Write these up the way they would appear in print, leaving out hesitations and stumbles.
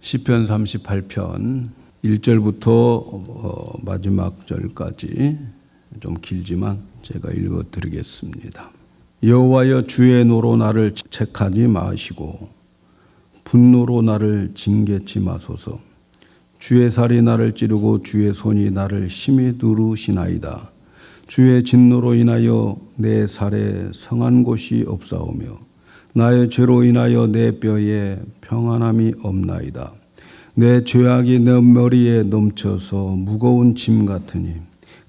시편 38편 1절부터 마지막 절까지 좀 길지만 제가 읽어드리겠습니다. 여호와여, 주의 노로 나를 책하지 마시고 분노로 나를 징계치 마소서. 주의 살이 나를 찌르고 주의 손이 나를 심히 누르시나이다. 주의 진노로 인하여 내 살에 성한 곳이 없사오며 나의 죄로 인하여 내 뼈에 평안함이 없나이다. 내 죄악이 내 머리에 넘쳐서 무거운 짐 같으니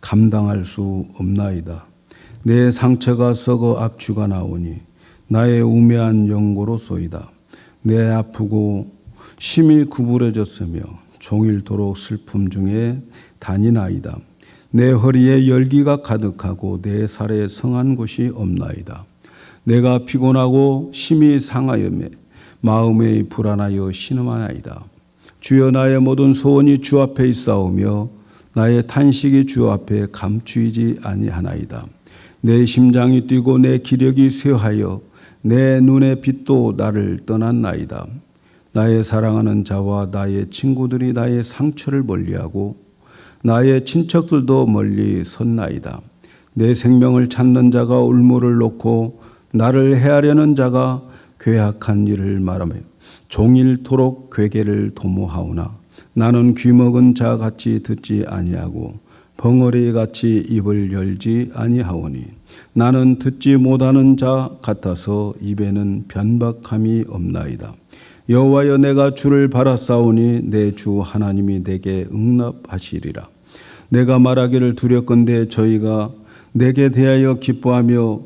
감당할 수 없나이다. 내 상처가 썩어 압축가 나오니 나의 우매한 연고로소이다. 내 아프고 심히 구부러졌으며 종일토록 슬픔 중에 다니나이다. 내 허리에 열기가 가득하고 내 살에 성한 곳이 없나이다. 내가 피곤하고 심히 상하여매 마음에 불안하여 신음하나이다. 주여, 나의 모든 소원이 주 앞에 있사오며 나의 탄식이 주 앞에 감추이지 아니하나이다. 내 심장이 뛰고 내 기력이 쇠하여 내 눈의 빛도 나를 떠났나이다. 나의 사랑하는 자와 나의 친구들이 나의 상처를 멀리하고 나의 친척들도 멀리 섰나이다. 내 생명을 찾는 자가 울무를 놓고 나를 해하려는 자가 괴악한 일을 말하며 종일토록 괴계를 도모하오나 나는 귀먹은 자같이 듣지 아니하고 벙어리같이 입을 열지 아니하오니 나는 듣지 못하는 자 같아서 입에는 변박함이 없나이다. 여호와여, 내가 주를 바라싸우니 내 주 하나님이 내게 응답하시리라. 내가 말하기를 두렵건대 저희가 내게 대하여 기뻐하며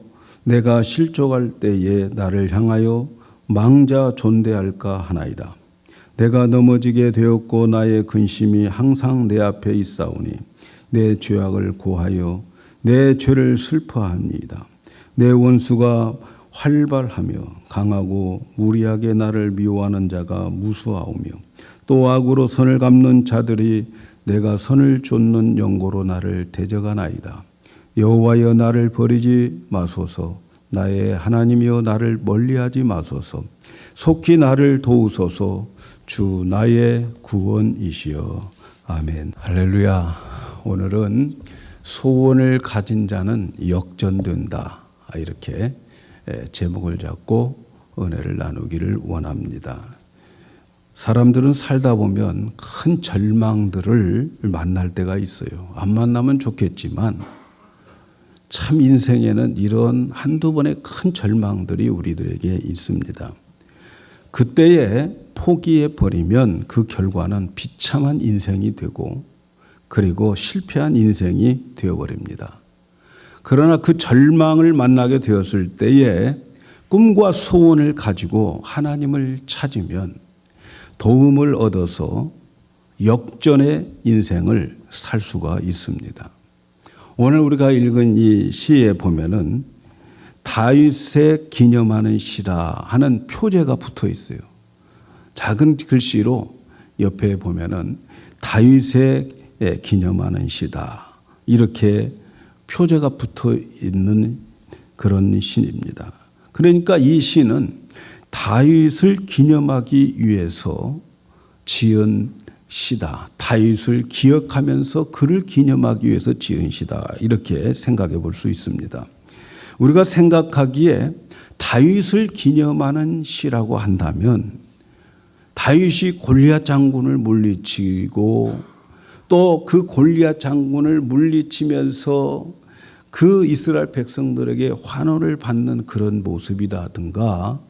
내가 실족할 때에 나를 향하여 망자 존대할까 하나이다. 내가 넘어지게 되었고 나의 근심이 항상 내 앞에 있사오니 내 죄악을 고하여 내 죄를 슬퍼합니다. 내 원수가 활발하며 강하고 무리하게 나를 미워하는 자가 무수하오며 또 악으로 선을 갚는 자들이 내가 선을 좇는 연고로 나를 대적하나이다. 여호와여, 나를 버리지 마소서. 나의 하나님이여, 나를 멀리하지 마소서. 속히 나를 도우소서. 주 나의 구원이시여. 아멘. 할렐루야. 오늘은 소원을 가진 자는 역전된다, 이렇게 제목을 잡고 은혜를 나누기를 원합니다. 사람들은 살다 보면 큰 절망들을 만날 때가 있어요. 안 만나면 좋겠지만 참 인생에는 이런 한두 번의 큰 절망들이 우리들에게 있습니다. 그때에 포기해버리면 그 결과는 비참한 인생이 되고 그리고 실패한 인생이 되어버립니다. 그러나 그 절망을 만나게 되었을 때에 꿈과 소원을 가지고 하나님을 찾으면 도움을 얻어서 역전의 인생을 살 수가 있습니다. 오늘 우리가 읽은 이 시에 보면은 다윗의 기념하는 시라 하는 표제가 붙어 있어요. 작은 글씨로 옆에 보면은 다윗의 기념하는 시다, 이렇게 표제가 붙어 있는 그런 시입니다. 그러니까 이 시는 다윗을 기념하기 위해서 지은 시다. 다윗을 기억하면서 그를 기념하기 위해서 지은 시다, 이렇게 생각해 볼 수 있습니다. 우리가 생각하기에 다윗을 기념하는 시라고 한다면 다윗이 골리앗 장군을 물리치고 또 그 골리앗 장군을 물리치면서 그 이스라엘 백성들에게 환호를 받는 그런 모습이라든가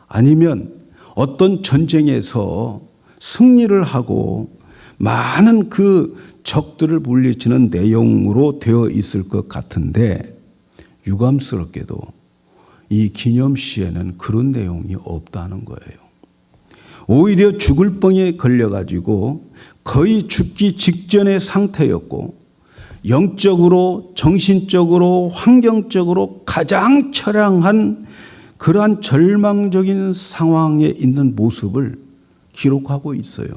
아니면 어떤 전쟁에서 승리를 하고 많은 그 적들을 물리치는 내용으로 되어 있을 것 같은데 유감스럽게도 이 기념시에는 그런 내용이 없다는 거예요. 오히려 죽을 병에 걸려가지고 거의 죽기 직전의 상태였고 영적으로, 정신적으로, 환경적으로 가장 처량한 그러한 절망적인 상황에 있는 모습을 기록하고 있어요.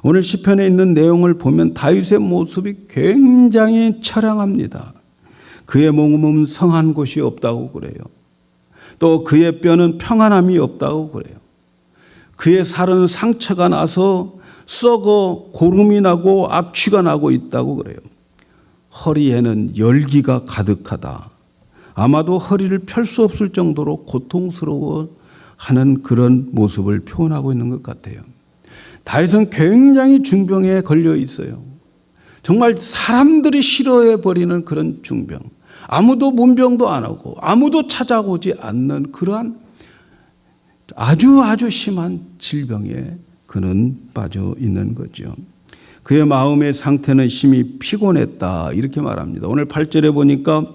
오늘 시편에 있는 내용을 보면 다윗의 모습이 굉장히 처량합니다. 그의 몸은 성한 곳이 없다고 그래요. 또 그의 뼈는 평안함이 없다고 그래요. 그의 살은 상처가 나서 썩어 고름이 나고 악취가 나고 있다고 그래요. 허리에는 열기가 가득하다. 아마도 허리를 펼 수 없을 정도로 고통스러워하는 그런 모습을 표현하고 있는 것 같아요. 다윗은 굉장히 중병에 걸려 있어요. 정말 사람들이 싫어해 버리는 그런 중병. 아무도 문병도 안 하고 아무도 찾아오지 않는 그러한 아주 심한 질병에 그는 빠져 있는 거죠. 그의 마음의 상태는 심히 피곤했다 이렇게 말합니다. 오늘 8절에 보니까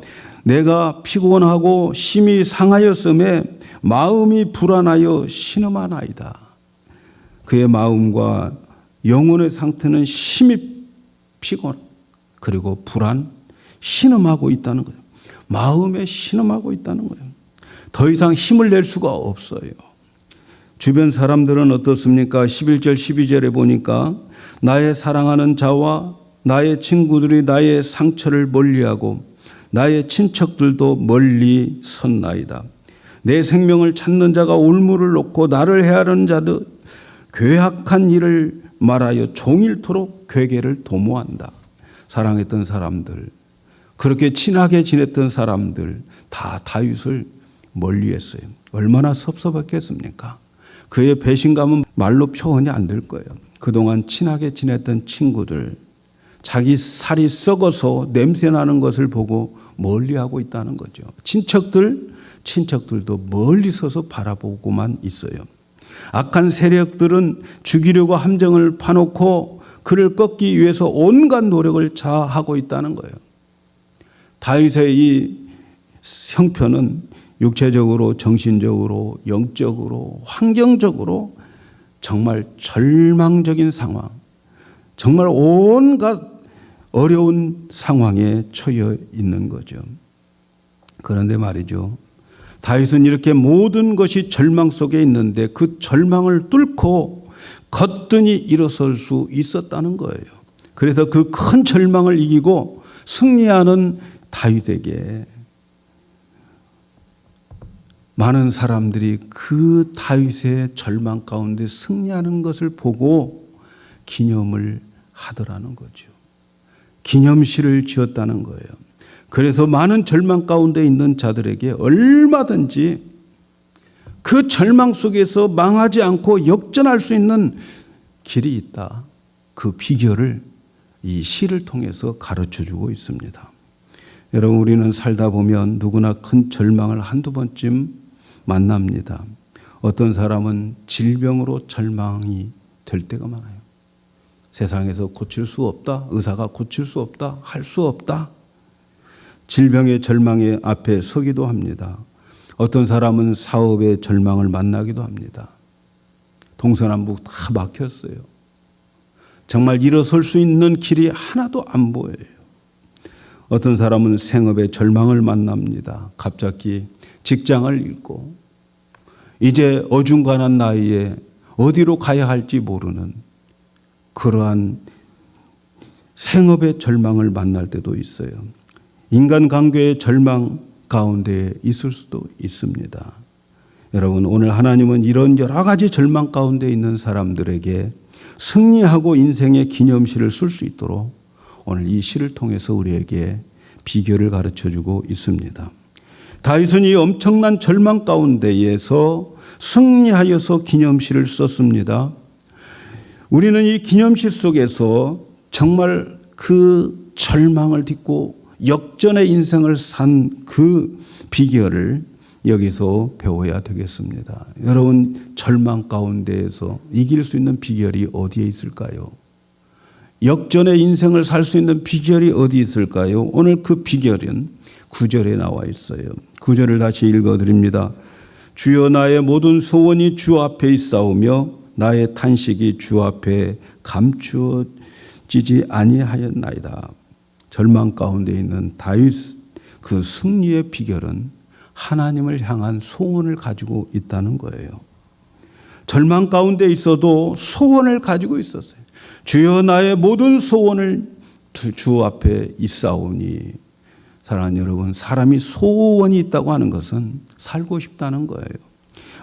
내가 피곤하고 심히 상하였음에 마음이 불안하여 신음하나이다. 그의 마음과 영혼의 상태는 심히 피곤 그리고 불안, 신음하고 있다는 거예요. 마음에 신음하고 있다는 거예요. 더 이상 힘을 낼 수가 없어요. 주변 사람들은 어떻습니까? 11절 12절에 보니까 나의 사랑하는 자와 나의 친구들이 나의 상처를 멀리하고 나의 친척들도 멀리 섰나이다. 내 생명을 찾는 자가 올무를 놓고 나를 헤아르는 자들 괴악한 일을 말하여 종일토록 괴계를 도모한다. 사랑했던 사람들, 그렇게 친하게 지냈던 사람들 다 다윗을 멀리했어요. 얼마나 섭섭했겠습니까? 그의 배신감은 말로 표현이 안 될 거예요. 그동안 친하게 지냈던 친구들, 자기 살이 썩어서 냄새나는 것을 보고 멀리하고 있다는 거죠. 친척들도 멀리 서서 바라보고만 있어요. 악한 세력들은 죽이려고 함정을 파놓고 그를 꺾기 위해서 온갖 노력을 다하고 있다는 거예요. 다윗의 이 형편은 육체적으로, 정신적으로, 영적으로, 환경적으로 정말 절망적인 상황, 정말 온갖 어려운 상황에 처해 있는 거죠. 그런데 말이죠. 다윗은 이렇게 모든 것이 절망 속에 있는데 그 절망을 뚫고 거뜬히 일어설 수 있었다는 거예요. 그래서 그 큰 절망을 이기고 승리하는 다윗에게 많은 사람들이 그 다윗의 절망 가운데 승리하는 것을 보고 기념을 하더라는 거죠. 기념실을 지었다는 거예요. 그래서 많은 절망 가운데 있는 자들에게 얼마든지 그 절망 속에서 망하지 않고 역전할 수 있는 길이 있다. 그 비결을 이 시를 통해서 가르쳐주고 있습니다. 여러분, 우리는 살다 보면 누구나 큰 절망을 한두 번쯤 만납니다. 어떤 사람은 질병으로 절망이 될 때가 많아요. 세상에서 고칠 수 없다. 의사가 고칠 수 없다. 할 수 없다. 질병의 절망의 앞에 서기도 합니다. 어떤 사람은 사업의 절망을 만나기도 합니다. 동서남북 다 막혔어요. 정말 일어설 수 있는 길이 하나도 안 보여요. 어떤 사람은 생업의 절망을 만납니다. 갑자기 직장을 잃고 이제 어중간한 나이에 어디로 가야 할지 모르는 그러한 생업의 절망을 만날 때도 있어요. 인간관계의 절망 가운데 있을 수도 있습니다. 여러분, 오늘 하나님은 이런 여러 가지 절망 가운데 있는 사람들에게 승리하고 인생의 기념시를 쓸 수 있도록 오늘 이 시를 통해서 우리에게 비결을 가르쳐주고 있습니다. 다윗은 이 엄청난 절망 가운데에서 승리하여서 기념시를 썼습니다. 우리는 이 기념시 속에서 정말 그 절망을 딛고 역전의 인생을 산 그 비결을 여기서 배워야 되겠습니다. 여러분, 절망 가운데에서 이길 수 있는 비결이 어디에 있을까요? 역전의 인생을 살 수 있는 비결이 어디 있을까요? 오늘 그 비결은 9절에 나와 있어요. 9절을 다시 읽어드립니다. 주여, 나의 모든 소원이 주 앞에 있사오며 나의 탄식이 주 앞에 감추어지지 아니하였나이다. 절망 가운데 있는 다윗 그 승리의 비결은 하나님을 향한 소원을 가지고 있다는 거예요. 절망 가운데 있어도 소원을 가지고 있었어요. 주여, 나의 모든 소원을 주 앞에 있사오니. 사랑하는 여러분, 사람이 소원이 있다고 하는 것은 살고 싶다는 거예요.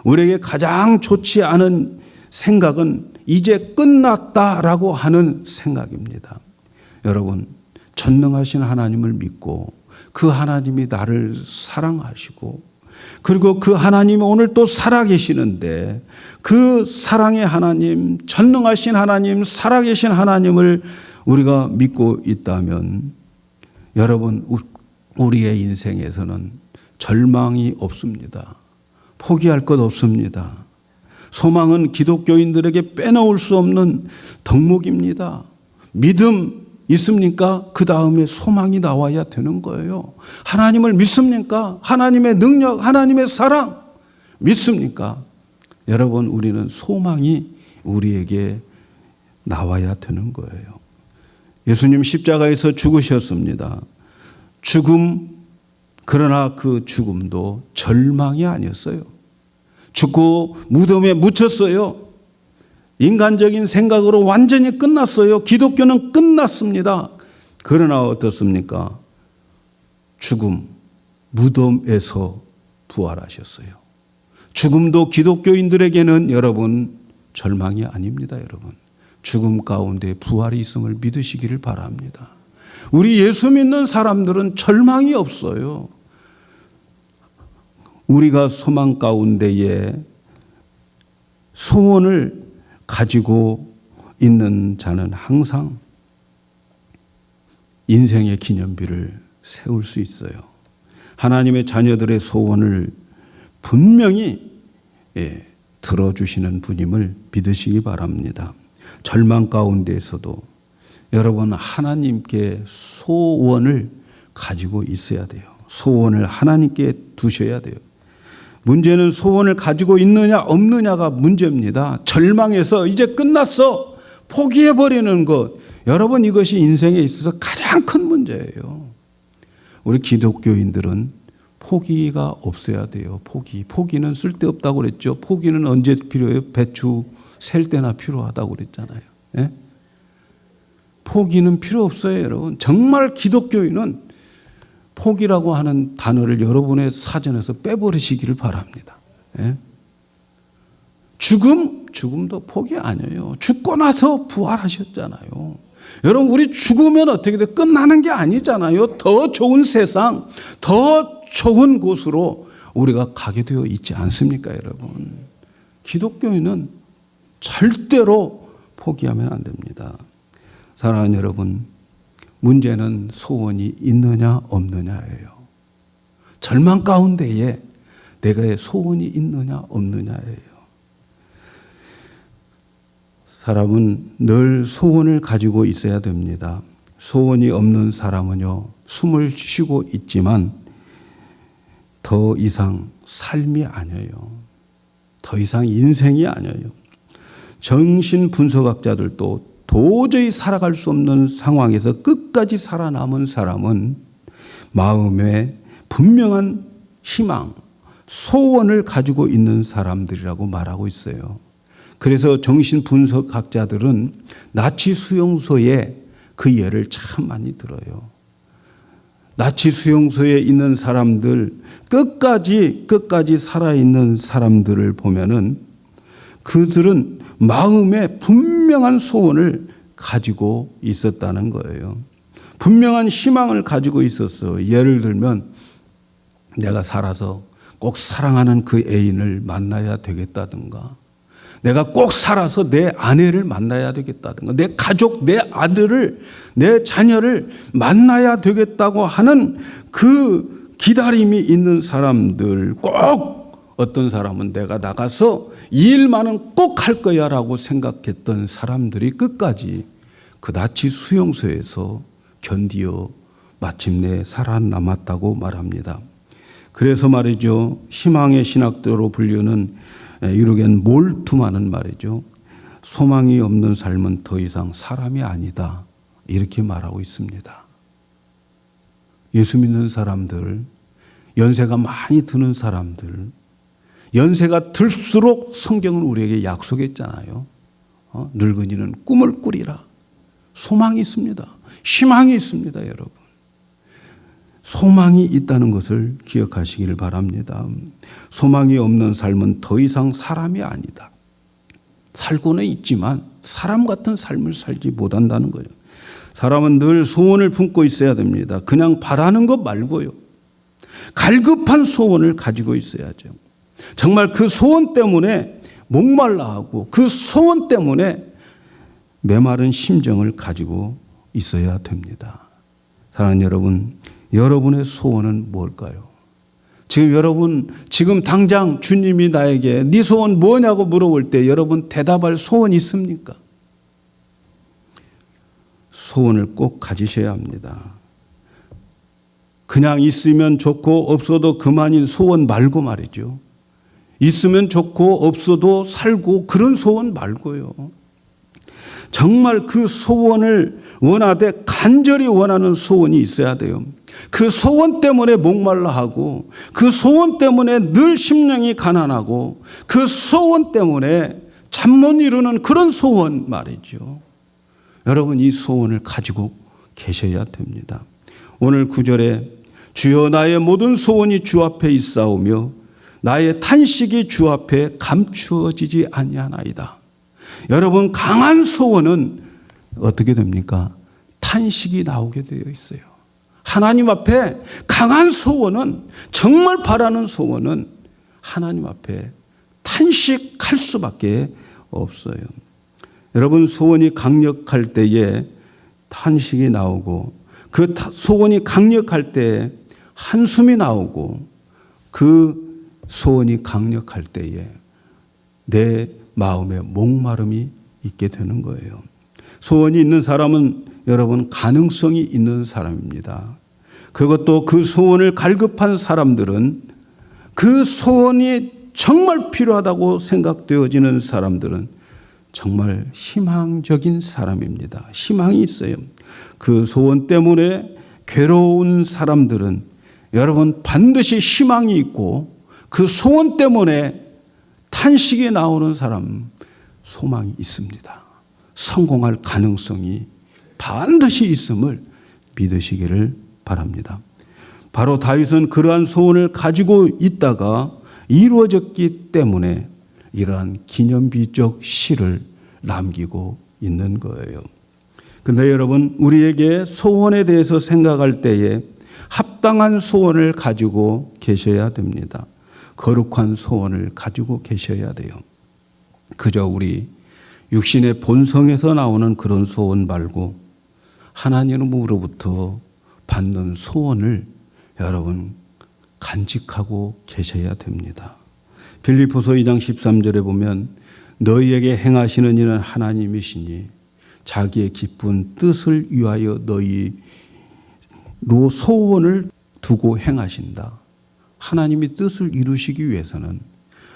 우리에게 가장 좋지 않은 생각은 이제 끝났다라고 하는 생각입니다. 여러분, 전능하신 하나님을 믿고 그 하나님이 나를 사랑하시고 그리고 그 하나님이 오늘 또 살아계시는데 그 사랑의 하나님, 전능하신 하나님, 살아계신 하나님을 우리가 믿고 있다면 여러분, 우리의 인생에서는 절망이 없습니다. 포기할 것 없습니다. 소망은 기독교인들에게 빼놓을 수 없는 덕목입니다. 믿음 있습니까? 그 다음에 소망이 나와야 되는 거예요. 하나님을 믿습니까? 하나님의 능력, 하나님의 사랑 믿습니까? 여러분, 우리는 소망이 우리에게 나와야 되는 거예요. 예수님 십자가에서 죽으셨습니다. 그러나 그 죽음도 절망이 아니었어요. 죽고 무덤에 묻혔어요. 인간적인 생각으로 완전히 끝났어요. 기독교는 끝났습니다. 그러나 어떻습니까? 죽음, 무덤에서 부활하셨어요. 죽음도 기독교인들에게는 여러분 절망이 아닙니다. 여러분, 죽음 가운데 부활이 있음을 믿으시기를 바랍니다. 우리 예수 믿는 사람들은 절망이 없어요. 우리가 소망 가운데에 소원을 가지고 있는 자는 항상 인생의 기념비를 세울 수 있어요. 하나님의 자녀들의 소원을 분명히 들어주시는 분임을 믿으시기 바랍니다. 절망 가운데에서도 여러분, 하나님께 소원을 가지고 있어야 돼요. 소원을 하나님께 두셔야 돼요. 문제는 소원을 가지고 있느냐 없느냐가 문제입니다. 절망해서 이제 끝났어 포기해버리는 것, 여러분, 이것이 인생에 있어서 가장 큰 문제예요. 우리 기독교인들은 포기가 없어야 돼요. 포기는 쓸데없다고 그랬죠. 포기는 언제 필요해요? 배추 셀 때나 필요하다고 그랬잖아요. 예? 포기는 필요 없어요. 여러분, 정말 기독교인은 포기라고 하는 단어를 여러분의 사전에서 빼버리시기를 바랍니다. 예? 죽음도 포기 아니에요. 죽고 나서 부활하셨잖아요. 여러분, 우리 죽으면 어떻게 돼? 끝나는 게 아니잖아요. 더 좋은 세상, 더 좋은 곳으로 우리가 가게 되어 있지 않습니까, 여러분? 기독교인은 절대로 포기하면 안 됩니다. 사랑하는 여러분, 문제는 소원이 있느냐 없느냐예요. 절망 가운데에 내가 소원이 있느냐 없느냐예요. 사람은 늘 소원을 가지고 있어야 됩니다. 소원이 없는 사람은요, 숨을 쉬고 있지만 더 이상 삶이 아니에요. 더 이상 인생이 아니에요. 정신분석학자들도 도저히 살아갈 수 없는 상황에서 끝까지 살아남은 사람은 마음에 분명한 희망, 소원을 가지고 있는 사람들이라고 말하고 있어요. 그래서 정신분석학자들은 나치 수용소에 그 예를 참 많이 들어요. 나치 수용소에 있는 사람들, 끝까지 살아있는 사람들을 보면은 그들은 마음에 분명한 소원을 가지고 있었다는 거예요. 분명한 희망을 가지고 있었어. 예를 들면 내가 살아서 꼭 사랑하는 그 애인을 만나야 되겠다든가, 내가 꼭 살아서 내 아내를 만나야 되겠다든가, 내 가족, 내 아들을, 내 자녀를 만나야 되겠다고 하는 그 기다림이 있는 사람들, 꼭 어떤 사람은 내가 나가서 이 일만은 꼭 할 거야 라고 생각했던 사람들이 끝까지 그 나치 수용소에서 견디어 마침내 살아남았다고 말합니다. 그래서 말이죠, 희망의 신학도로 불리는 유르겐 몰투만은 말이죠, 소망이 없는 삶은 더 이상 사람이 아니다, 이렇게 말하고 있습니다. 예수 믿는 사람들, 연세가 많이 드는 사람들, 연세가 들수록 성경은 우리에게 약속했잖아요. 늙은이는 꿈을 꾸리라. 소망이 있습니다. 희망이 있습니다, 여러분. 소망이 있다는 것을 기억하시기를 바랍니다. 소망이 없는 삶은 더 이상 사람이 아니다. 살고는 있지만 사람 같은 삶을 살지 못한다는 거예요. 사람은 늘 소원을 품고 있어야 됩니다. 그냥 바라는 것 말고요. 갈급한 소원을 가지고 있어야죠. 정말 그 소원 때문에 목말라하고 그 소원 때문에 메마른 심정을 가지고 있어야 됩니다. 사랑하는 여러분, 여러분의 소원은 뭘까요? 지금 당장 주님이 나에게 네 소원 뭐냐고 물어볼 때 여러분 대답할 소원 있습니까? 소원을 꼭 가지셔야 합니다. 그냥 있으면 좋고 없어도 그만인 소원 말고 말이죠. 있으면 좋고 없어도 살고 그런 소원 말고요. 정말 그 소원을 원하되 간절히 원하는 소원이 있어야 돼요. 그 소원 때문에 목말라하고 그 소원 때문에 늘 심령이 가난하고 그 소원 때문에 잠 못 이루는 그런 소원 말이죠. 여러분 이 소원을 가지고 계셔야 됩니다. 오늘 9절에 주여 나의 모든 소원이 주 앞에 있사오며 나의 탄식이 주 앞에 감추어지지 아니하나이다. 여러분 강한 소원은 어떻게 됩니까? 탄식이 나오게 되어 있어요. 하나님 앞에 강한 소원은 정말 바라는 소원은 하나님 앞에 탄식할 수밖에 없어요. 여러분 소원이 강력할 때에 탄식이 나오고 그 소원이 강력할 때에 한숨이 나오고 그 소원이 강력할 때에 내 마음에 목마름이 있게 되는 거예요. 소원이 있는 사람은 여러분 가능성이 있는 사람입니다. 그것도 그 소원을 갈급한 사람들은 그 소원이 정말 필요하다고 생각되어지는 사람들은 정말 희망적인 사람입니다. 희망이 있어요. 그 소원 때문에 괴로운 사람들은 여러분 반드시 희망이 있고 그 소원 때문에 탄식이 나오는 사람 소망이 있습니다. 성공할 가능성이 반드시 있음을 믿으시기를 바랍니다. 바로 다윗은 그러한 소원을 가지고 있다가 이루어졌기 때문에 이러한 기념비적 시를 남기고 있는 거예요. 그런데 여러분 우리에게 소원에 대해서 생각할 때에 합당한 소원을 가지고 계셔야 됩니다. 거룩한 소원을 가지고 계셔야 돼요. 그저 우리 육신의 본성에서 나오는 그런 소원 말고 하나님으로부터 받는 소원을 여러분 간직하고 계셔야 됩니다. 빌립보서 2장 13절에 보면 너희에게 행하시는 이는 하나님이시니 자기의 기쁜 뜻을 위하여 너희로 소원을 두고 행하신다. 하나님의 뜻을 이루시기 위해서는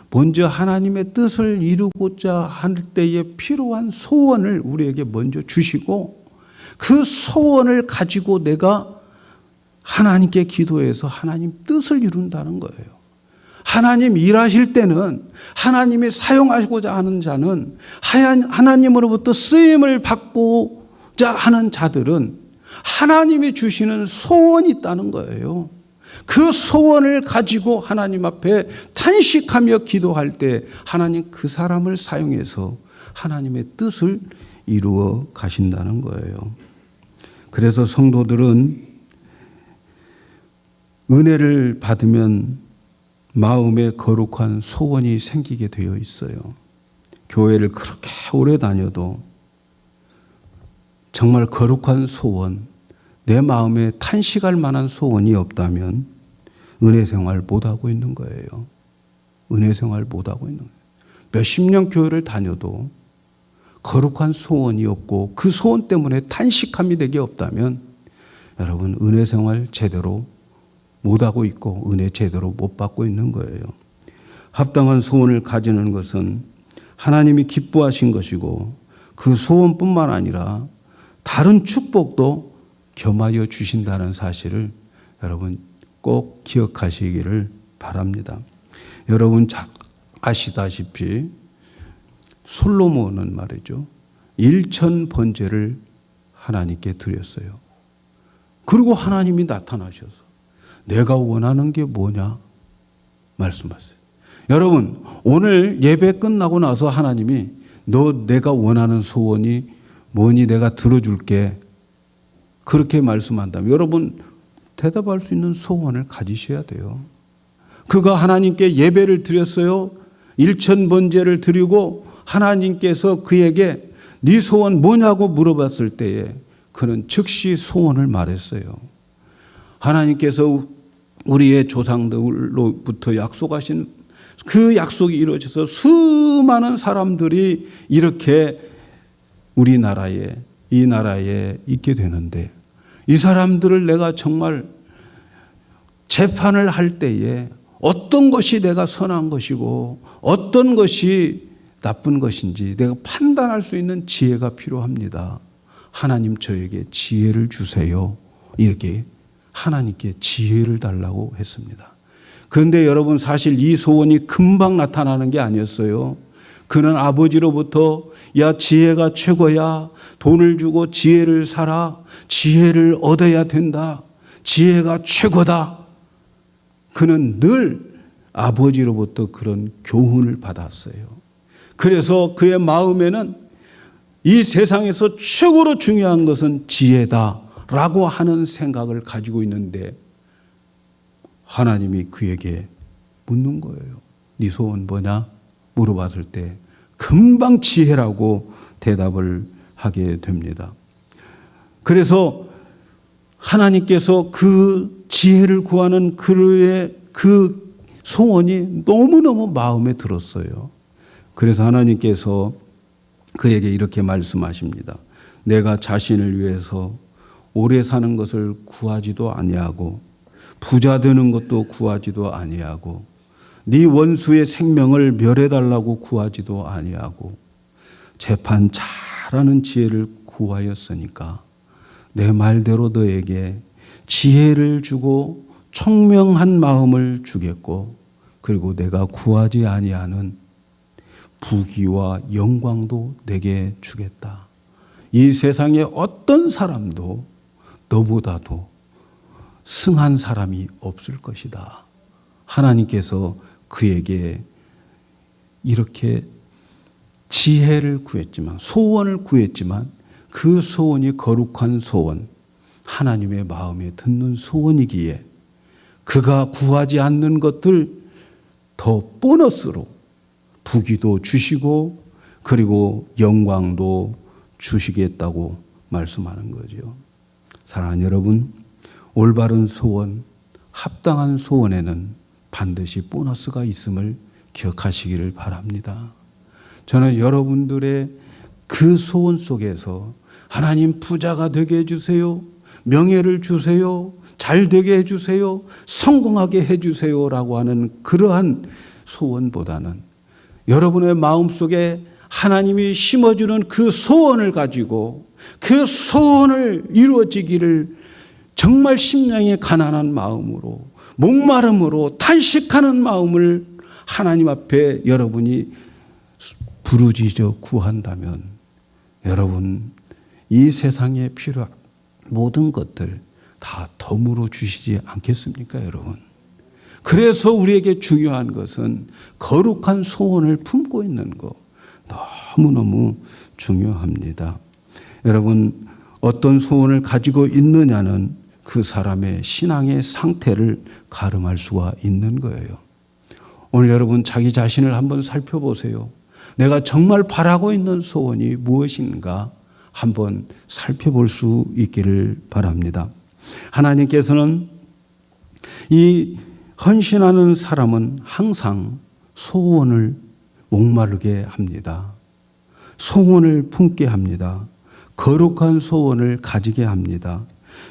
먼저 하나님의 뜻을 이루고자 할 때에 필요한 소원을 우리에게 먼저 주시고 그 소원을 가지고 내가 하나님께 기도해서 하나님 뜻을 이룬다는 거예요. 하나님 일하실 때는 하나님이 사용하고자 하는 자는 하나님으로부터 쓰임을 받고자 하는 자들은 하나님이 주시는 소원이 있다는 거예요. 그 소원을 가지고 하나님 앞에 탄식하며 기도할 때 하나님 그 사람을 사용해서 하나님의 뜻을 이루어 가신다는 거예요. 그래서 성도들은 은혜를 받으면 마음에 거룩한 소원이 생기게 되어 있어요. 교회를 그렇게 오래 다녀도 정말 거룩한 소원, 내 마음에 탄식할 만한 소원이 없다면 은혜 생활 못하고 있는 거예요. 은혜 생활 못하고 있는 거예요. 몇십 년 교회를 다녀도 거룩한 소원이 없고 그 소원 때문에 탄식함이 되게 없다면 여러분 은혜 생활 제대로 못하고 있고 은혜 제대로 못 받고 있는 거예요. 합당한 소원을 가지는 것은 하나님이 기뻐하신 것이고 그 소원뿐만 아니라 다른 축복도 겸하여 주신다는 사실을 여러분 꼭 기억하시기를 바랍니다. 여러분 아시다시피 솔로몬은 말이죠. 1천 번제를 하나님께 드렸어요. 그리고 하나님이 나타나셔서 내가 원하는 게 뭐냐 말씀하세요. 여러분 오늘 예배 끝나고 나서 하나님이 너 내가 원하는 소원이 뭐니 내가 들어줄게. 그렇게 말씀한다면 여러분 대답할 수 있는 소원을 가지셔야 돼요. 그가 하나님께 예배를 드렸어요. 일천번제를 드리고 하나님께서 그에게 네 소원 뭐냐고 물어봤을 때에 그는 즉시 소원을 말했어요. 하나님께서 우리의 조상들로부터 약속하신 그 약속이 이루어져서 수많은 사람들이 이렇게 우리나라에 이 나라에 있게 되는데 이 사람들을 내가 정말 재판을 할 때에 어떤 것이 내가 선한 것이고 어떤 것이 나쁜 것인지 내가 판단할 수 있는 지혜가 필요합니다. 하나님 저에게 지혜를 주세요. 이렇게 하나님께 지혜를 달라고 했습니다. 그런데 여러분 사실 이 소원이 금방 나타나는 게 아니었어요. 그는 아버지로부터 야 지혜가 최고야. 돈을 주고 지혜를 사라. 지혜를 얻어야 된다. 지혜가 최고다. 그는 늘 아버지로부터 그런 교훈을 받았어요. 그래서 그의 마음에는 이 세상에서 최고로 중요한 것은 지혜다라고 하는 생각을 가지고 있는데 하나님이 그에게 묻는 거예요. 네 소원 뭐냐? 물어봤을 때 금방 지혜라고 대답을 하게 됩니다. 그래서 하나님께서 그 지혜를 구하는 그의 그 소원이 너무너무 마음에 들었어요. 그래서 하나님께서 그에게 이렇게 말씀하십니다. 내가 자신을 위해서 오래 사는 것을 구하지도 아니하고 부자 되는 것도 구하지도 아니하고 네 원수의 생명을 멸해달라고 구하지도 아니하고 재판 잘하는 지혜를 구하였으니까 내 말대로 너에게 지혜를 주고 청명한 마음을 주겠고 그리고 내가 구하지 아니하는 부귀와 영광도 내게 주겠다. 이 세상에 어떤 사람도 너보다도 승한 사람이 없을 것이다. 하나님께서 그에게 이렇게 지혜를 구했지만 소원을 구했지만 그 소원이 거룩한 소원, 하나님의 마음에 듣는 소원이기에 그가 구하지 않는 것들 더 보너스로 부귀도 주시고 그리고 영광도 주시겠다고 말씀하는 거죠. 사랑하는 여러분, 올바른 소원, 합당한 소원에는 반드시 보너스가 있음을 기억하시기를 바랍니다. 저는 여러분들의 그 소원 속에서 하나님 부자가 되게 해주세요. 명예를 주세요. 잘 되게 해주세요. 성공하게 해주세요라고 하는 그러한 소원보다는 여러분의 마음속에 하나님이 심어주는 그 소원을 가지고 그 소원을 이루어지기를 정말 심령이 가난한 마음으로 목마름으로 탄식하는 마음을 하나님 앞에 여러분이 부르짖어 구한다면 여러분 이 세상에 필요한 모든 것들 다 덤으로 주시지 않겠습니까, 여러분? 그래서 우리에게 중요한 것은 거룩한 소원을 품고 있는 것 너무너무 중요합니다. 여러분 어떤 소원을 가지고 있느냐는 그 사람의 신앙의 상태를 가름할 수가 있는 거예요. 오늘 여러분 자기 자신을 한번 살펴보세요. 내가 정말 바라고 있는 소원이 무엇인가 한번 살펴볼 수 있기를 바랍니다. 하나님께서는 이 헌신하는 사람은 항상 소원을 목마르게 합니다. 소원을 품게 합니다. 거룩한 소원을 가지게 합니다.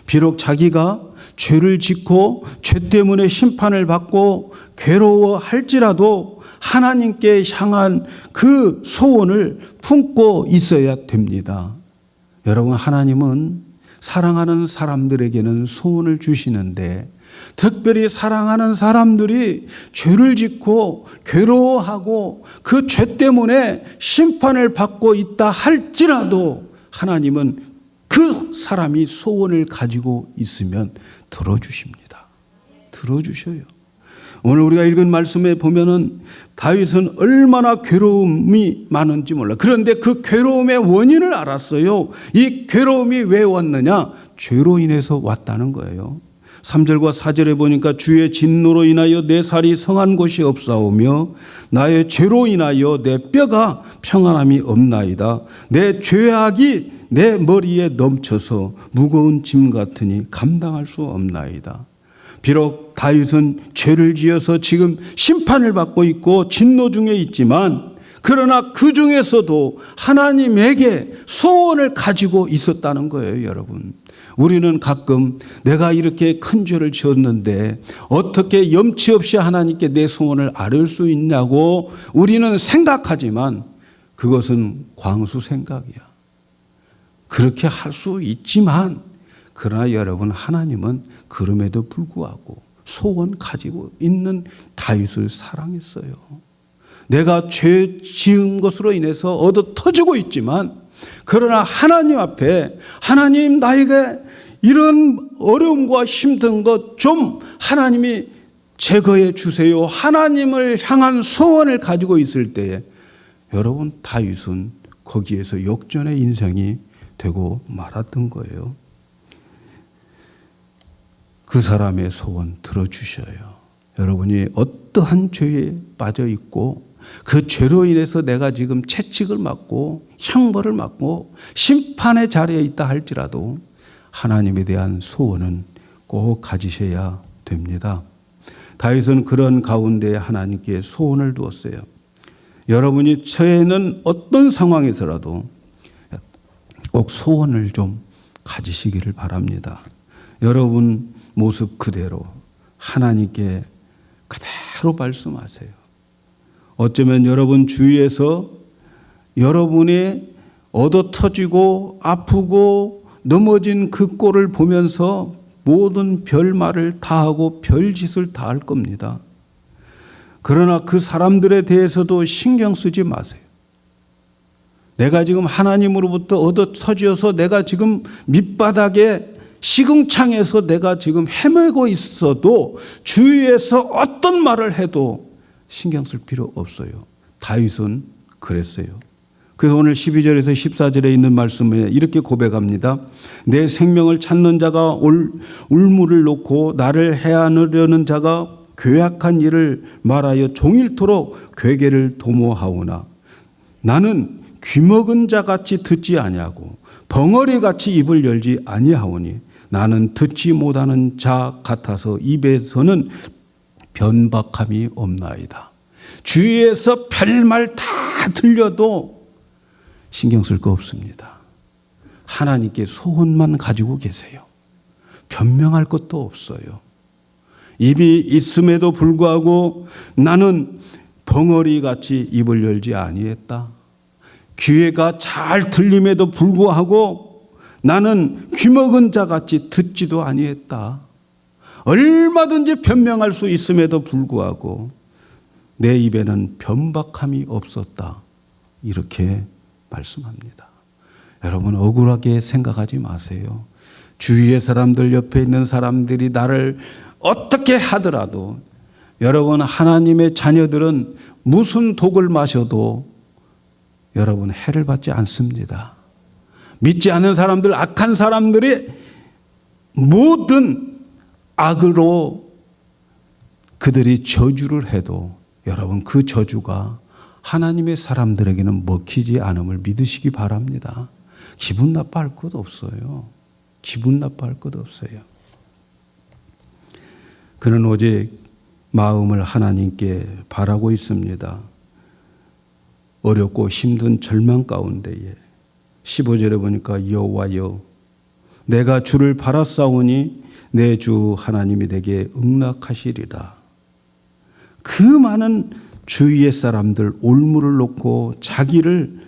비록 자기가 죄를 짓고 죄 때문에 심판을 받고 괴로워할지라도 하나님께 향한 그 소원을 품고 있어야 됩니다. 여러분 하나님은 사랑하는 사람들에게는 소원을 주시는데 특별히 사랑하는 사람들이 죄를 짓고 괴로워하고 그 죄 때문에 심판을 받고 있다 할지라도 하나님은 그 사람이 소원을 가지고 있으면 들어주십니다. 들어주셔요. 오늘 우리가 읽은 말씀에 보면은 다윗은 얼마나 괴로움이 많은지 몰라. 그런데 그 괴로움의 원인을 알았어요. 이 괴로움이 왜 왔느냐? 죄로 인해서 왔다는 거예요. 3절과 4절에 보니까 주의 진노로 인하여 내 살이 성한 곳이 없사오며 나의 죄로 인하여 내 뼈가 평안함이 없나이다. 내 죄악이 내 머리에 넘쳐서 무거운 짐 같으니 감당할 수 없나이다. 비록 다윗은 죄를 지어서 지금 심판을 받고 있고 진노 중에 있지만 그러나 그 중에서도 하나님에게 소원을 가지고 있었다는 거예요, 여러분. 우리는 가끔 내가 이렇게 큰 죄를 지었는데 어떻게 염치 없이 하나님께 내 소원을 아뢰을 수 있냐고 우리는 생각하지만 그것은 광수 생각이야. 그렇게 할 수 있지만 그러나 여러분, 하나님은 그럼에도 불구하고 소원 가지고 있는 다윗을 사랑했어요. 내가 죄 지은 것으로 인해서 얻어 터지고 있지만 그러나 하나님 앞에 하나님 나에게 이런 어려움과 힘든 것 좀 하나님이 제거해 주세요. 하나님을 향한 소원을 가지고 있을 때에 여러분, 다윗은 거기에서 역전의 인생이 되고 말았던 거예요. 그 사람의 소원 들어주셔요. 여러분이 어떠한 죄에 빠져 있고 그 죄로 인해서 내가 지금 채찍을 맞고 형벌을 맞고 심판의 자리에 있다 할지라도 하나님에 대한 소원은 꼭 가지셔야 됩니다. 다윗은 그런 가운데 하나님께 소원을 두었어요. 여러분이 처해 있는 어떤 상황에서라도 꼭 소원을 좀 가지시기를 바랍니다. 여러분 모습 그대로 하나님께 그대로 말씀하세요. 어쩌면 여러분 주위에서 여러분이 얻어 터지고 아프고 넘어진 그 꼴을 보면서 모든 별말을 다 하고 별짓을 다 할 겁니다. 그러나 그 사람들에 대해서도 신경 쓰지 마세요. 내가 지금 하나님으로부터 얻어 터져서 내가 지금 밑바닥에 시궁창에서 내가 지금 헤매고 있어도 주위에서 어떤 말을 해도 신경 쓸 필요 없어요. 다윗은 그랬어요. 그래서 오늘 12절에서 14절에 있는 말씀에 이렇게 고백합니다. 내 생명을 찾는 자가 울무를 놓고 나를 해하려는 자가 괴악한 일을 말하여 종일토록 괴계를 도모하오나 나는 귀먹은 자같이 듣지 아니하고 벙어리같이 입을 열지 아니하오니 나는 듣지 못하는 자 같아서 입에서는 변박함이 없나이다. 주위에서 별말 다 들려도 신경 쓸 거 없습니다. 하나님께 소원만 가지고 계세요. 변명할 것도 없어요. 입이 있음에도 불구하고 나는 벙어리같이 입을 열지 아니했다. 귀가 잘 들림에도 불구하고 나는 귀먹은 자같이 듣지도 아니했다. 얼마든지 변명할 수 있음에도 불구하고 내 입에는 변박함이 없었다. 이렇게 말씀합니다. 여러분 억울하게 생각하지 마세요. 주위의 사람들, 옆에 있는 사람들이 나를 어떻게 하더라도 여러분 하나님의 자녀들은 무슨 독을 마셔도 여러분 해를 받지 않습니다. 믿지 않는 사람들, 악한 사람들이 모든 악으로 그들이 저주를 해도 여러분 그 저주가 하나님의 사람들에게는 먹히지 않음을 믿으시기 바랍니다. 기분 나빠할 것 없어요. 기분 나빠할 것 없어요. 그는 오직 마음을 하나님께 바라고 있습니다. 어렵고 힘든 절망 가운데에 15절에 보니까 여호와여 내가 주를 바라싸우니 내 주 하나님이 내게 응낙하시리라. 그 많은 주위의 사람들 올무를 놓고 자기를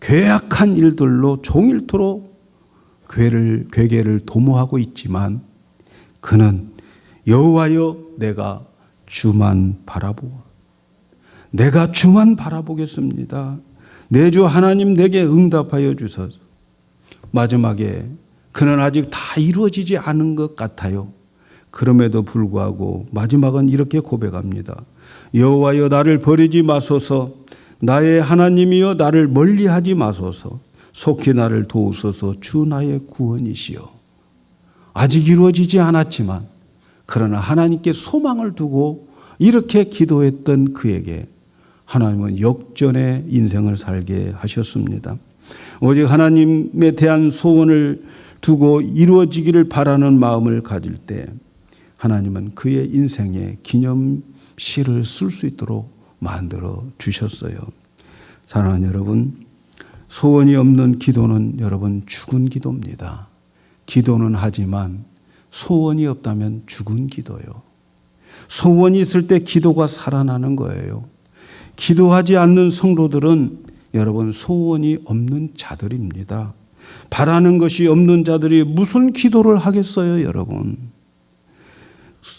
괴악한 일들로 종일토록 괴계를 도모하고 있지만 그는 여호와여 내가 주만 바라보아 내가 주만 바라보겠습니다. 내 주 하나님 내게 응답하여 주소서. 마지막에 그는 아직 다 이루어지지 않은 것 같아요. 그럼에도 불구하고 마지막은 이렇게 고백합니다. 여호와여 나를 버리지 마소서. 나의 하나님이여 나를 멀리하지 마소서. 속히 나를 도우소서. 주 나의 구원이시여. 아직 이루어지지 않았지만 그러나 하나님께 소망을 두고 이렇게 기도했던 그에게 하나님은 역전의 인생을 살게 하셨습니다. 오직 하나님에 대한 소원을 두고 이루어지기를 바라는 마음을 가질 때 하나님은 그의 인생에 기념시를 쓸 수 있도록 만들어 주셨어요. 사랑하는 여러분, 소원이 없는 기도는 여러분 죽은 기도입니다. 기도는 하지만 소원이 없다면 죽은 기도요. 소원이 있을 때 기도가 살아나는 거예요. 기도하지 않는 성도들은 여러분 소원이 없는 자들입니다. 바라는 것이 없는 자들이 무슨 기도를 하겠어요, 여러분?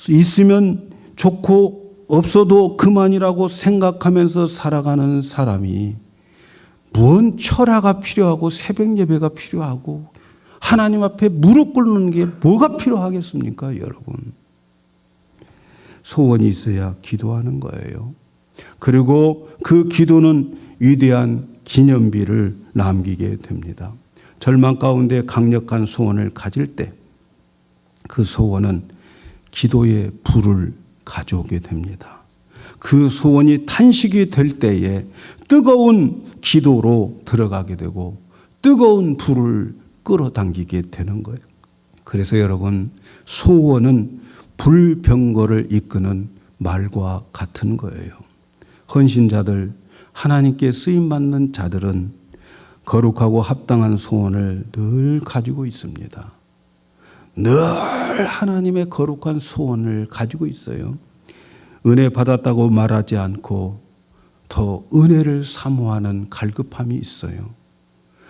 있으면 좋고 없어도 그만이라고 생각하면서 살아가는 사람이 무언 철야가 필요하고 새벽 예배가 필요하고 하나님 앞에 무릎 꿇는 게 뭐가 필요하겠습니까, 여러분? 소원이 있어야 기도하는 거예요. 그리고 그 기도는 위대한 기념비를 남기게 됩니다. 절망 가운데 강력한 소원을 가질 때 그 소원은 기도의 불을 가져오게 됩니다. 그 소원이 탄식이 될 때에 뜨거운 기도로 들어가게 되고 뜨거운 불을 끌어당기게 되는 거예요. 그래서 여러분 소원은 불병거를 이끄는 말과 같은 거예요. 헌신자들, 하나님께 쓰임받는 자들은 거룩하고 합당한 소원을 늘 가지고 있습니다. 늘 하나님의 거룩한 소원을 가지고 있어요. 은혜 받았다고 말하지 않고 더 은혜를 사모하는 갈급함이 있어요.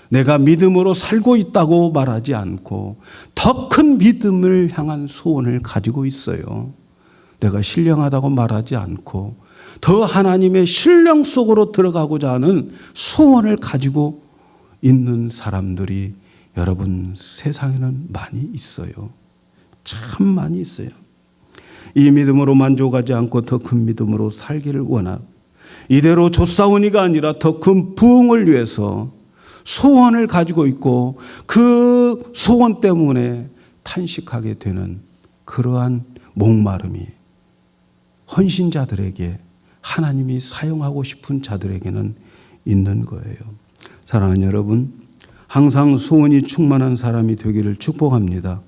내가 믿음으로 살고 있다고 말하지 않고 더 큰 믿음을 향한 소원을 가지고 있어요. 내가 신령하다고 말하지 않고 더 하나님의 신령 속으로 들어가고자 하는 소원을 가지고 있는 사람들이 여러분 세상에는 많이 있어요. 참 많이 있어요. 이 믿음으로 만족하지 않고 더 큰 믿음으로 살기를 원하고 이대로 조사오니가 아니라 더 큰 부흥을 위해서 소원을 가지고 있고 그 소원 때문에 탄식하게 되는 그러한 목마름이 헌신자들에게 하나님이 사용하고 싶은 자들에게는 있는 거예요. 사랑하는 여러분, 항상 소원이 충만한 사람이 되기를 축복합니다.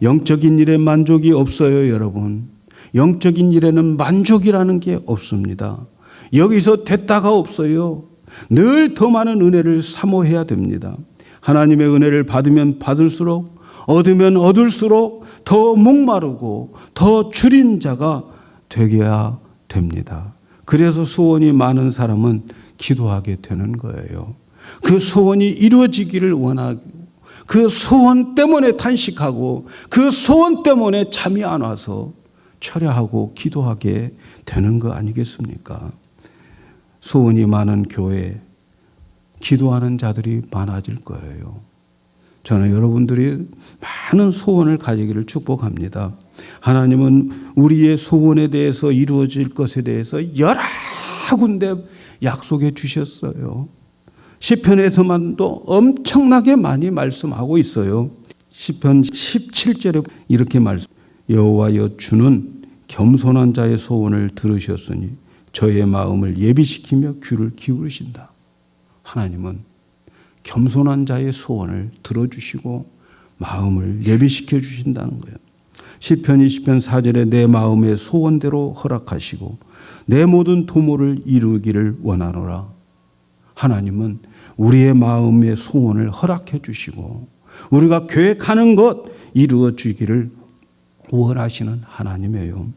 영적인 일에 만족이 없어요, 여러분. 영적인 일에는 만족이라는 게 없습니다. 여기서 됐다가 없어요. 늘 더 많은 은혜를 사모해야 됩니다. 하나님의 은혜를 받으면 받을수록 얻으면 얻을수록 더 목마르고 더 줄인 자가 되어야 됩니다. 그래서 소원이 많은 사람은 기도하게 되는 거예요. 그 소원이 이루어지기를 원하고 그 소원 때문에 탄식하고 그 소원 때문에 잠이 안 와서 철야하고 기도하게 되는 거 아니겠습니까? 소원이 많은 교회, 기도하는 자들이 많아질 거예요. 저는 여러분들이 많은 소원을 가지기를 축복합니다. 하나님은 우리의 소원에 대해서 이루어질 것에 대해서 여러 군데 약속해 주셨어요. 시편에서만도 엄청나게 많이 말씀하고 있어요. 시편 17절에 이렇게 말씀. 여호와여 주는 겸손한 자의 소원을 들으셨으니 저의 마음을 예비시키며 귀를 기울이신다. 하나님은 겸손한 자의 소원을 들어주시고 마음을 예비시켜 주신다는 거예요. 시편 20편 4절에 내 마음의 소원대로 허락하시고 내 모든 도모를 이루기를 원하노라. 하나님은 우리의 마음의 소원을 허락해 주시고 우리가 계획하는 것 이루어 주기를 원하시는 하나님이에요.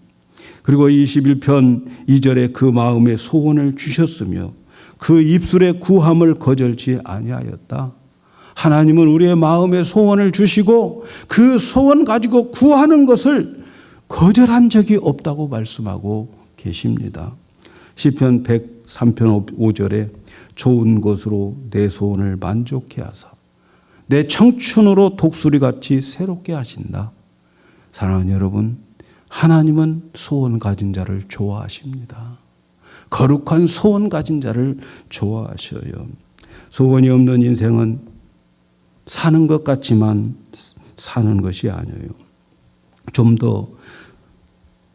그리고 21편 2절에 그 마음의 소원을 주셨으며 그 입술의 구함을 거절치 아니하였다. 하나님은 우리의 마음의 소원을 주시고 그 소원 가지고 구하는 것을 거절한 적이 없다고 말씀하고 계십니다. 시편 103편 5절에 좋은 것으로 내 소원을 만족해 하사 내 청춘으로 독수리같이 새롭게 하신다. 사랑하는 여러분, 하나님은 소원 가진 자를 좋아하십니다. 거룩한 소원 가진 자를 좋아하셔요. 소원이 없는 인생은 사는 것 같지만 사는 것이 아니에요. 좀 더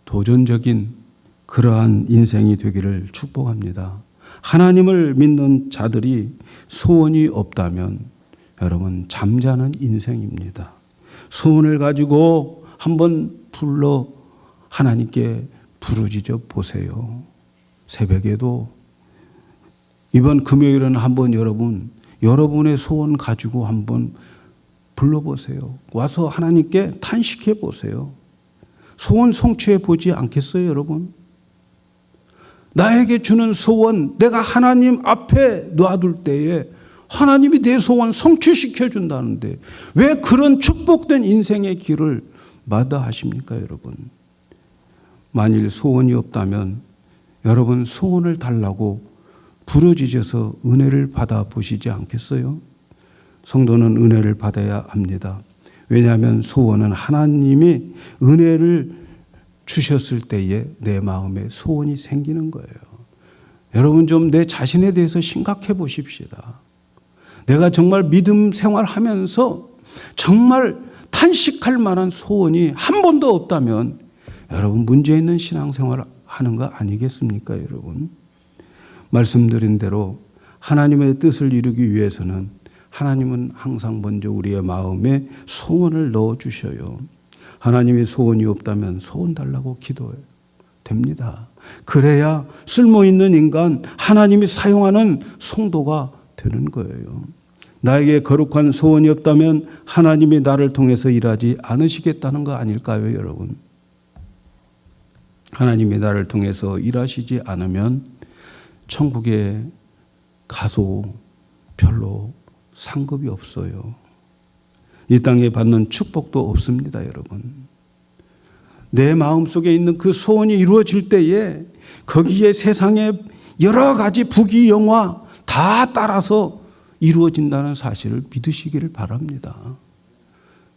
도전적인 그러한 인생이 되기를 축복합니다. 하나님을 믿는 자들이 소원이 없다면 여러분 잠자는 인생입니다. 소원을 가지고 한번 불러 하나님께 부르짖어 보세요. 새벽에도 이번 금요일은 한번 여러분의 소원 가지고 한번 불러보세요. 와서 하나님께 탄식해 보세요. 소원 성취해 보지 않겠어요, 여러분? 나에게 주는 소원 내가 하나님 앞에 놔둘 때에 하나님이 내 소원 성취시켜 준다는데 왜 그런 축복된 인생의 길을 마다하십니까, 여러분? 만일 소원이 없다면 여러분 소원을 달라고 부르짖어서 은혜를 받아 보시지 않겠어요? 성도는 은혜를 받아야 합니다. 왜냐하면 소원은 하나님이 은혜를 주셨을 때에 내 마음에 소원이 생기는 거예요. 여러분 좀 내 자신에 대해서 심각해 보십시다. 내가 정말 믿음 생활하면서 정말 탄식할 만한 소원이 한 번도 없다면 여러분 문제 있는 신앙생활 하는 거 아니겠습니까, 여러분? 말씀드린 대로 하나님의 뜻을 이루기 위해서는 하나님은 항상 먼저 우리의 마음에 소원을 넣어주셔요. 하나님의 소원이 없다면 소원 달라고 기도해요. 됩니다. 그래야 쓸모있는 인간, 하나님이 사용하는 성도가 되는 거예요. 나에게 거룩한 소원이 없다면 하나님이 나를 통해서 일하지 않으시겠다는 거 아닐까요, 여러분? 하나님이 나를 통해서 일하시지 않으면 천국에 가도 별로 상급이 없어요. 이 땅에 받는 축복도 없습니다, 여러분. 내 마음속에 있는 그 소원이 이루어질 때에 거기에 세상의 여러 가지 부귀영화 다 따라서 이루어진다는 사실을 믿으시기를 바랍니다.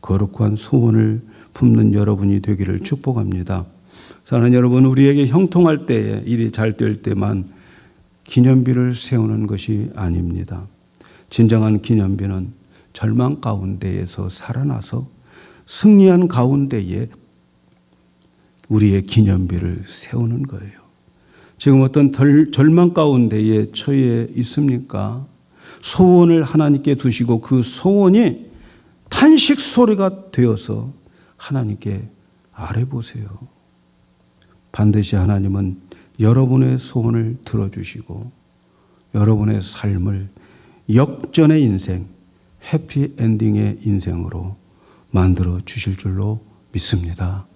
거룩한 소원을 품는 여러분이 되기를 축복합니다. 사랑하는 여러분, 우리에게 형통할 때에 일이 잘 될 때만 기념비를 세우는 것이 아닙니다. 진정한 기념비는 절망 가운데에서 살아나서 승리한 가운데에 우리의 기념비를 세우는 거예요. 지금 어떤 절망 가운데에 처해 있습니까? 소원을 하나님께 두시고 그 소원이 탄식 소리가 되어서 하나님께 아뢰보세요. 반드시 하나님은 여러분의 소원을 들어주시고 여러분의 삶을 역전의 인생, 해피엔딩의 인생으로 만들어 주실 줄로 믿습니다.